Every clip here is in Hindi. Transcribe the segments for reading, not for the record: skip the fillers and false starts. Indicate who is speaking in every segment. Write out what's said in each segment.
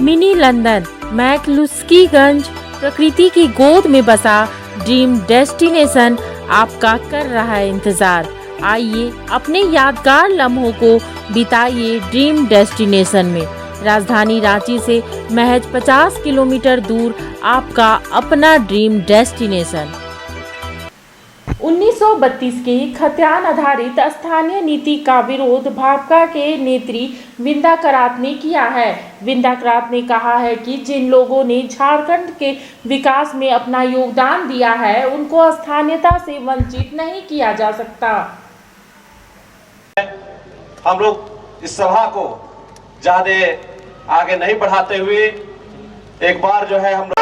Speaker 1: मिनी लंदन मैक्लुस्कीगंज प्रकृति की गोद में बसा ड्रीम डेस्टिनेशन आपका कर रहा है इंतजार। आइए अपने यादगार लम्हों को बिताइए ड्रीम डेस्टिनेशन में। राजधानी रांची से महज 50 किलोमीटर दूर आपका अपना ड्रीम डेस्टिनेशन। 1932 के खतियान आधारित स्थानीय नीति का विरोध भाकपा के नेत्री विंदा करात ने किया है। विंदा करात ने कहा है कि जिन लोगों ने झारखंड के विकास में अपना योगदान दिया है उनको स्थानीयता से वंचित नहीं किया जा सकता।
Speaker 2: हम लोग इस सभा को ज्यादा आगे नहीं बढ़ाते हुए एक बार जो है हम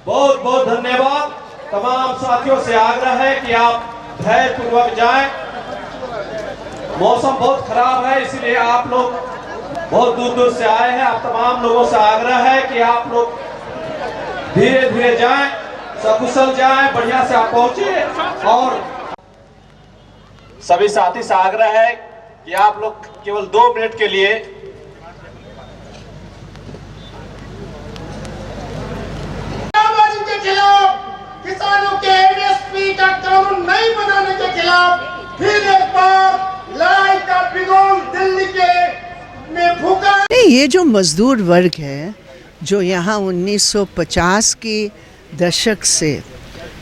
Speaker 2: बहुत बहुत धन्यवाद। तमाम साथियों से आग्रह है कि आप धैर्यपूर्वक जाएं। मौसम बहुत खराब है, इसलिए आप लोग बहुत दूर दूर से आए हैं। आप तमाम लोगों से आग्रह है कि आप लोग धीरे धीरे जाएं, सकुशल जाएं, बढ़िया से आप पहुंचे। और सभी साथी से आग्रह है कि आप लोग केवल 2 मिनट के लिए
Speaker 3: खिलाफ, किसानों के एमएसपी का कानून नहीं बनाने के खिलाफ फिर एक बार लड़ाई का बिगुल दिल्ली के में फूका।
Speaker 4: ये जो मजदूर वर्ग है जो यहाँ 1950 के दशक से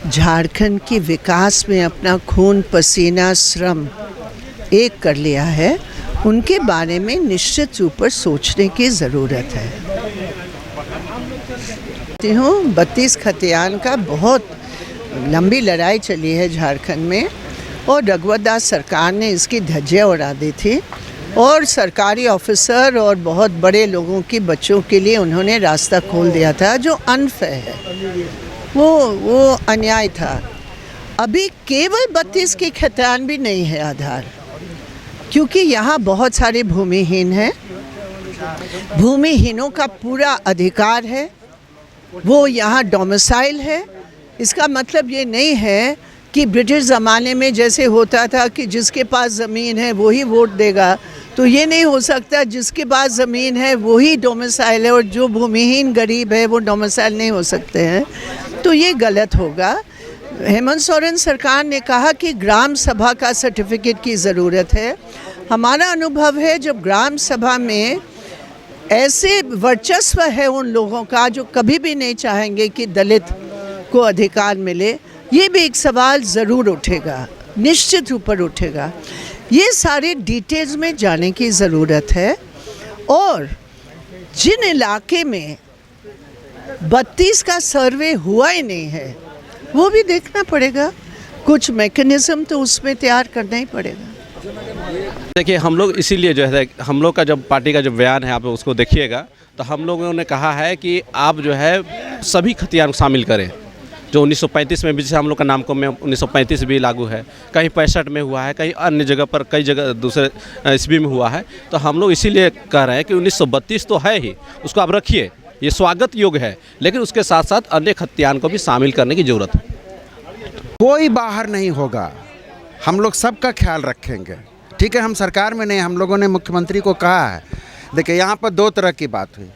Speaker 4: झारखंड के विकास में अपना खून पसीना श्रम एक कर लिया है, उनके बारे में निश्चित रूप से सोचने की ज़रूरत है। 32 खतियान का बहुत लंबी लड़ाई चली है झारखंड में और रघुवर दास सरकार ने इसकी धज्जियां उड़ा दी थी और सरकारी ऑफिसर और बहुत बड़े लोगों के बच्चों के लिए उन्होंने रास्ता खोल दिया था जो अनफेयर है, वो अन्याय था। अभी केवल 32 के खतियान भी नहीं है आधार, क्योंकि यहाँ बहुत सारे भूमिहीन हैं। भूमिहीनों का पूरा अधिकार है, वो यहाँ डोमिसाइल है। इसका मतलब ये नहीं है कि ब्रिटिश ज़माने में जैसे होता था कि जिसके पास ज़मीन है वही वोट देगा, तो ये नहीं हो सकता जिसके पास ज़मीन है वही डोमिसाइल है और जो भूमिहीन गरीब है वो डोमिसाइल नहीं हो सकते हैं, तो ये गलत होगा। हेमंत सोरेन सरकार ने कहा कि ग्राम सभा का सर्टिफिकेट की ज़रूरत है। हमारा अनुभव है जब ग्राम सभा में ऐसे वर्चस्व है उन लोगों का जो कभी भी नहीं चाहेंगे कि दलित को अधिकार मिले, ये भी एक सवाल ज़रूर उठेगा, निश्चित रूप से उठेगा। ये सारे डिटेल्स में जाने की ज़रूरत है और जिन इलाके में 32 का सर्वे हुआ ही नहीं है वो भी देखना पड़ेगा। कुछ मैकेनिज़्म तो उसमें तैयार करना ही पड़ेगा।
Speaker 5: देखिए, हम लोग इसीलिए जो है हम लोग का जब पार्टी का जो बयान है आप उसको देखिएगा तो हम लोगों ने कहा है कि आप जो है सभी खतियान को शामिल करें। जो 1935 में भी जैसे हम लोग का नामको में 1935 भी लागू है, कहीं 65 में हुआ है, कहीं अन्य जगह पर कई जगह दूसरे ईस्वी में हुआ है। तो हम लोग इसीलिए कह रहे हैं कि 1932 तो है ही, उसको आप रखिए, ये स्वागत योग्य है, लेकिन उसके साथ साथ अन्य खतियान को भी शामिल करने की ज़रूरत है।
Speaker 6: कोई बाहर नहीं होगा, हम लोग सबका ख्याल रखेंगे। ठीक है, हम सरकार में नहीं, हम लोगों ने मुख्यमंत्री को कहा है। देखिए, यहाँ पर 2 तरह की बात हुई।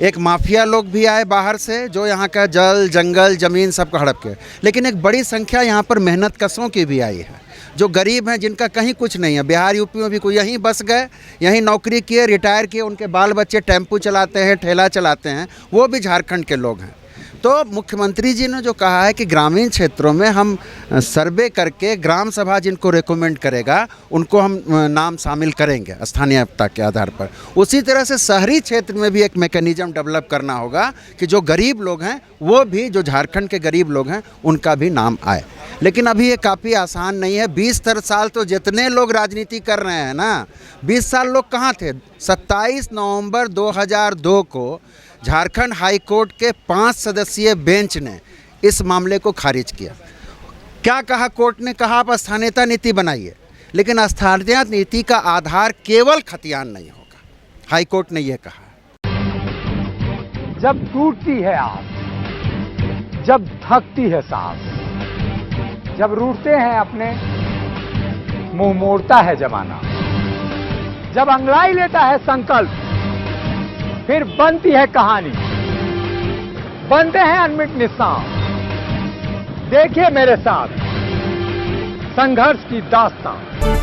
Speaker 6: एक माफिया लोग भी आए बाहर से जो यहाँ का जल जंगल ज़मीन सबको हड़प के, लेकिन एक बड़ी संख्या यहाँ पर मेहनत कशों की भी आई है जो गरीब हैं, जिनका कहीं कुछ नहीं है। बिहार यूपी में भी कोई यहीं बस गए, यहीं नौकरी किए, रिटायर किए, उनके बाल बच्चे टेम्पू चलाते हैं, ठेला चलाते हैं, वो भी झारखंड के लोग हैं। तो मुख्यमंत्री जी ने जो कहा है कि ग्रामीण क्षेत्रों में हम सर्वे करके ग्राम सभा जिनको रिकमेंड करेगा उनको हम नाम शामिल करेंगे स्थानीयता के आधार पर। उसी तरह से शहरी क्षेत्र में भी एक मैकेनिज़्म डेवलप करना होगा कि जो गरीब लोग हैं वो भी, जो झारखंड के गरीब लोग हैं उनका भी नाम आए। लेकिन अभी ये काफ़ी आसान नहीं है। 20 साल तो जितने लोग राजनीति कर रहे हैं ना, 20 साल लोग कहाँ थे। 27 नवंबर 2002 को झारखंड हाई कोर्ट के 5 सदस्यीय बेंच ने इस मामले को खारिज किया। क्या कहा कोर्ट ने? कहा आप स्थानीयता नीति बनाइए, लेकिन स्थानीयता नीति का आधार केवल खतियान नहीं होगा। हाई कोर्ट ने यह कहा।
Speaker 7: जब टूटती है आस, जब थकती है सांस, जब रूठते हैं अपने मुंह मोड़ता है जमाना, जब अंगड़ाई लेता है संकल्प, फिर बनती है कहानी, बनते हैं अनमिट निशान। देखिए मेरे साथ संघर्ष की दास्तां।